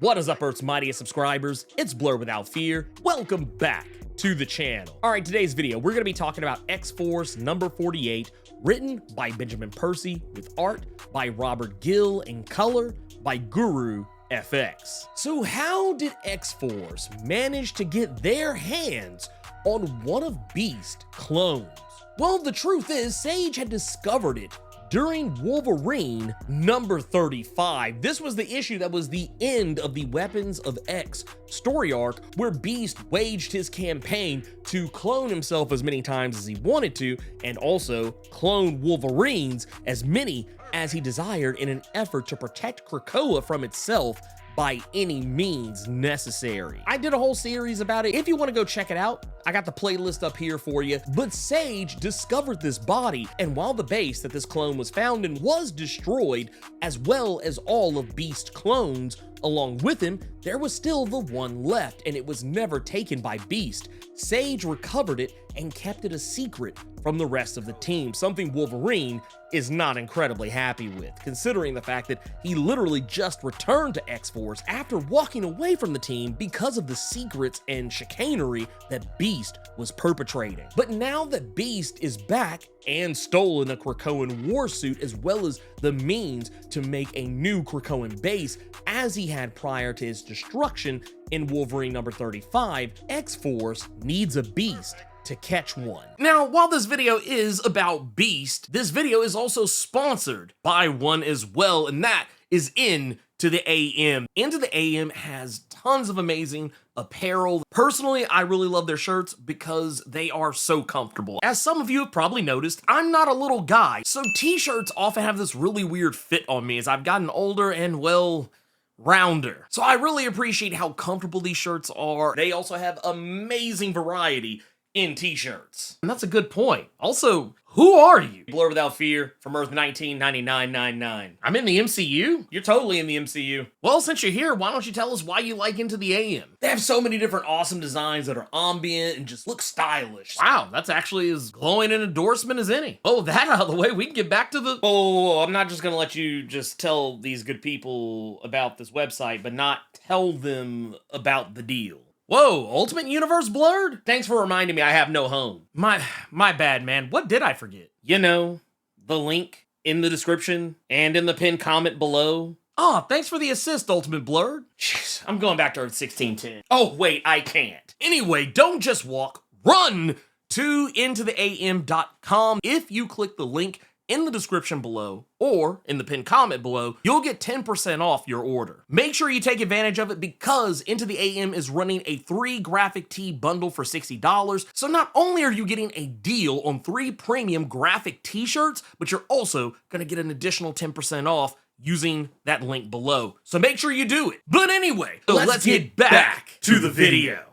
What is up, Earth's mightiest subscribers? It's Blur Without Fear. Welcome back to the channel. All right, today's video, we're gonna be talking about X-Force number 48, written by Benjamin Percy, with art by Robert Gill, and color by Guru FX. So how did X-Force manage to get their hands on one of Beast's clones? Well, the truth is, Sage had discovered it during Wolverine number 35. This was the issue that was the end of the Weapons of X story arc, where Beast waged his campaign to clone himself as many times as he wanted to, and also clone Wolverines as many as he desired in an effort to protect Krakoa from itself by any means necessary. I did a whole series about it. If you want to go check it out, I got the playlist up here for you. But Sage discovered this body, and while the base that this clone was found in was destroyed, as well as all of Beast's clones along with him, there was still the one left, and it was never taken by Beast. Sage recovered it and kept it a secret from the rest of the team, something Wolverine is not incredibly happy with, considering the fact that he literally just returned to X-Force after walking away from the team because of the secrets and chicanery that Beast was perpetrating. But now that Beast is back and stolen a Krakoan war suit, as well as the means to make a new Krakoan base as he had prior to his destruction in Wolverine number 35, X-Force needs a Beast to catch one. Now, while this video is about Beast, this video is also sponsored by one as well, and that is Into the AM. Into the AM has tons of amazing apparel. Personally, I really love their shirts because they are so comfortable. As some of you have probably noticed, I'm not a little guy, so t-shirts often have this really weird fit on me as I've gotten older and, well, rounder. So I really appreciate how comfortable these shirts are. They also have amazing variety in t-shirts. And that's a good point. Also, who are you? Blur Without Fear from Earth 199999. I'm in the MCU? You're totally in the MCU. Well, since you're here, why don't you tell us why you like Into the AM? They have so many different awesome designs that are ambient and just look stylish. Wow, that's actually as glowing an endorsement as any. Oh, that out of the way, we can get back to the... Oh, I'm not just gonna let you just tell these good people about this website, but not tell them about the deal. Whoa, Ultimate Universe Blurred? Thanks for reminding me I have no home. My bad, man. What did I forget? You know, the link in the description and in the pinned comment below. Oh, thanks for the assist, Ultimate Blurred. Jeez, I'm going back to Earth 1610. Oh, wait, I can't. Anyway, don't just walk, run to intotheam.com. If you click the link in the description below or in the pinned comment below, you'll get 10% off your order. Make sure you take advantage of it because Into the AM is running a 3 graphic tee bundle for $60. So not only are you getting a deal on 3 premium graphic t-shirts, but you're also gonna get an additional 10% off using that link below. So make sure you do it. But anyway, let's get back to the video.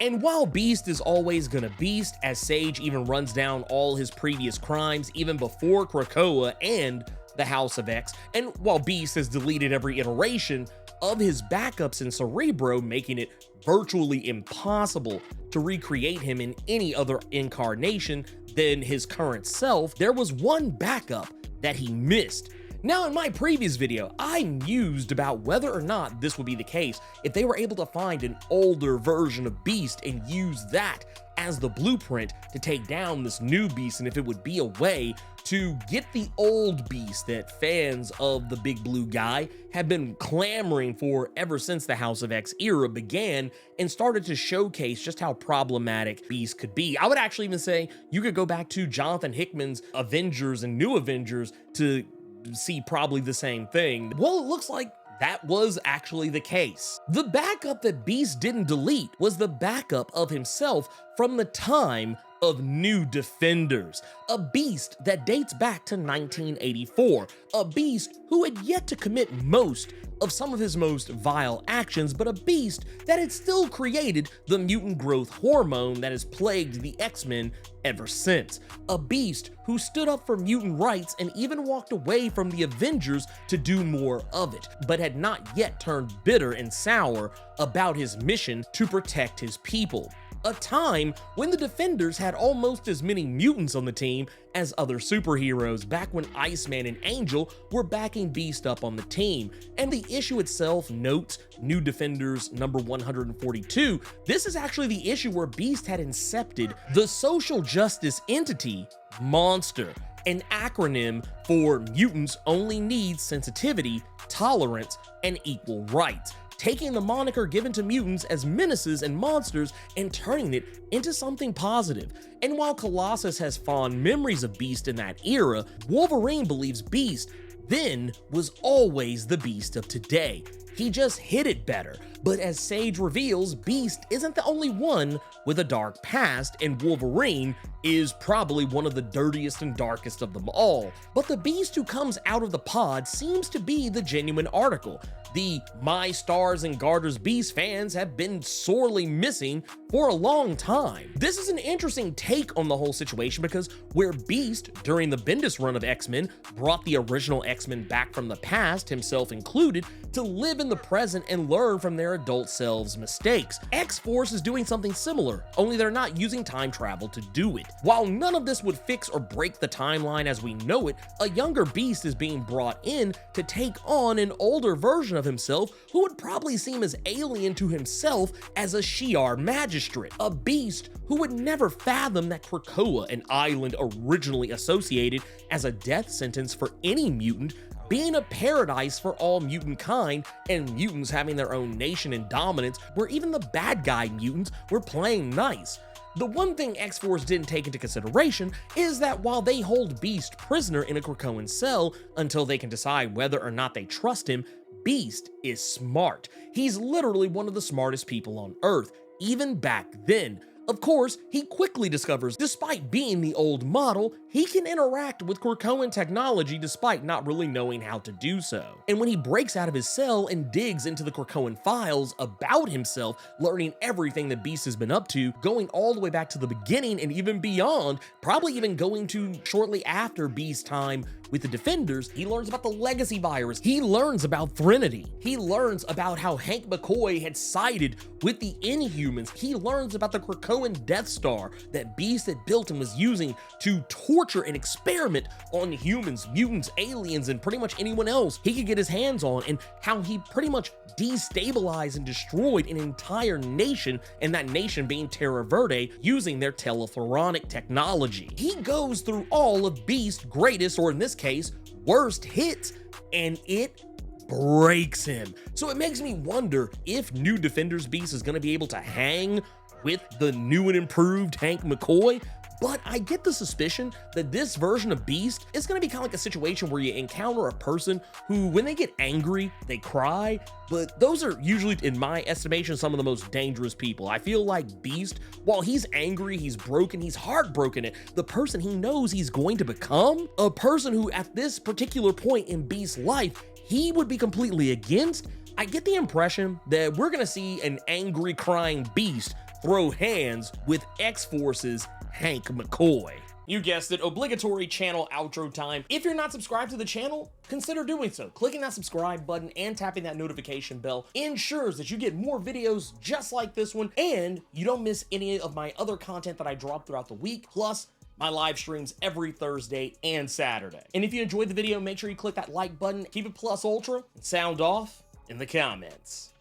And while Beast is always gonna beast, as Sage even runs down all his previous crimes even before Krakoa and the House of X, and while Beast has deleted every iteration of his backups in Cerebro, making it virtually impossible to recreate him in any other incarnation than his current self, there was one backup that he missed. Now, in my previous video, I mused about whether or not this would be the case if they were able to find an older version of Beast and use that as the blueprint to take down this new Beast, and if it would be a way to get the old Beast that fans of the big blue guy have been clamoring for ever since the House of X era began and started to showcase just how problematic Beast could be. I would actually even say you could go back to Jonathan Hickman's Avengers and New Avengers to see probably the same thing. Well, it looks like that was actually the case. The backup that Beast didn't delete was the backup of himself from the time of New Defenders, a Beast that dates back to 1984, a Beast who had yet to commit most of some of his most vile actions, but a Beast that had still created the mutant growth hormone that has plagued the X-Men ever since. A Beast who stood up for mutant rights and even walked away from the Avengers to do more of it, but had not yet turned bitter and sour about his mission to protect his people. a time when the Defenders had almost as many mutants on the team as other superheroes, back when Iceman and Angel were backing Beast up on the team. And the issue itself notes New Defenders number 142. This is actually the issue where Beast had incepted the social justice entity Monster, an acronym for mutants only need sensitivity, tolerance, and equal rights, taking the moniker given to mutants as menaces and monsters and turning it into something positive. And while Colossus has fond memories of Beast in that era, Wolverine believes Beast then was always the Beast of today. He just hid it better. But as Sage reveals, Beast isn't the only one with a dark past, and Wolverine is probably one of the dirtiest and darkest of them all. But the Beast who comes out of the pod seems to be the genuine article. The My Stars and Garter's Beast fans have been sorely missing for a long time. This is an interesting take on the whole situation, because where Beast, during the Bendis run of X-Men, brought the original X-Men back from the past, himself included, to live in the present and learn from their adult selves' mistakes, X-Force is doing something similar, only they're not using time travel to do it. While none of this would fix or break the timeline as we know it, a younger Beast is being brought in to take on an older version of himself who would probably seem as alien to himself as a Shi'ar magistrate, a Beast who would never fathom that Krakoa, an island originally associated as a death sentence for any mutant, being a paradise for all mutant kind, and mutants having their own nation and dominance where even the bad guy mutants were playing nice. The one thing X-Force didn't take into consideration is that while they hold Beast prisoner in a Krakoan cell until they can decide whether or not they trust him, Beast is smart. He's literally one of the smartest people on Earth, even back then. Of course, he quickly discovers, despite being the old model, he can interact with Krakoan technology despite not really knowing how to do so. And when he breaks out of his cell and digs into the Krakoan files about himself, learning everything that Beast has been up to, going all the way back to the beginning and even beyond, probably even going to shortly after Beast's time with the Defenders, he learns about the Legacy virus, he learns about Threnody, he learns about how Hank McCoy had sided with the Inhumans, he learns about the Krakoan Death Star that Beast had built and was using to torture and experiment on humans, mutants, aliens, and pretty much anyone else he could get his hands on, and how he pretty much destabilized and destroyed an entire nation, and that nation being Terra Verde, using their telephoron technology. He goes through all of Beast's greatest, or in this case, worst hits, and it breaks him. So it makes me wonder if New Defenders Beast is going to be able to hang with the new and improved Hank McCoy. But I get the suspicion that this version of Beast is going to be kind of like a situation where you encounter a person who, when they get angry, they cry, but those are usually, in my estimation, some of the most dangerous people. I feel like Beast, while he's angry, he's broken, he's heartbroken at the person he knows he's going to become, a person who at this particular point in Beast's life, he would be completely against. I get the impression that we're going to see an angry, crying Beast throw hands with X-Force's Hank McCoy. You guessed it, obligatory channel outro time. If you're not subscribed to the channel, consider doing so. Clicking that subscribe button and tapping that notification bell ensures that you get more videos just like this one, and you don't miss any of my other content that I drop throughout the week, plus my live streams every Thursday and Saturday. And if you enjoyed the video, make sure you click that like button, keep it plus ultra, and sound off in the comments.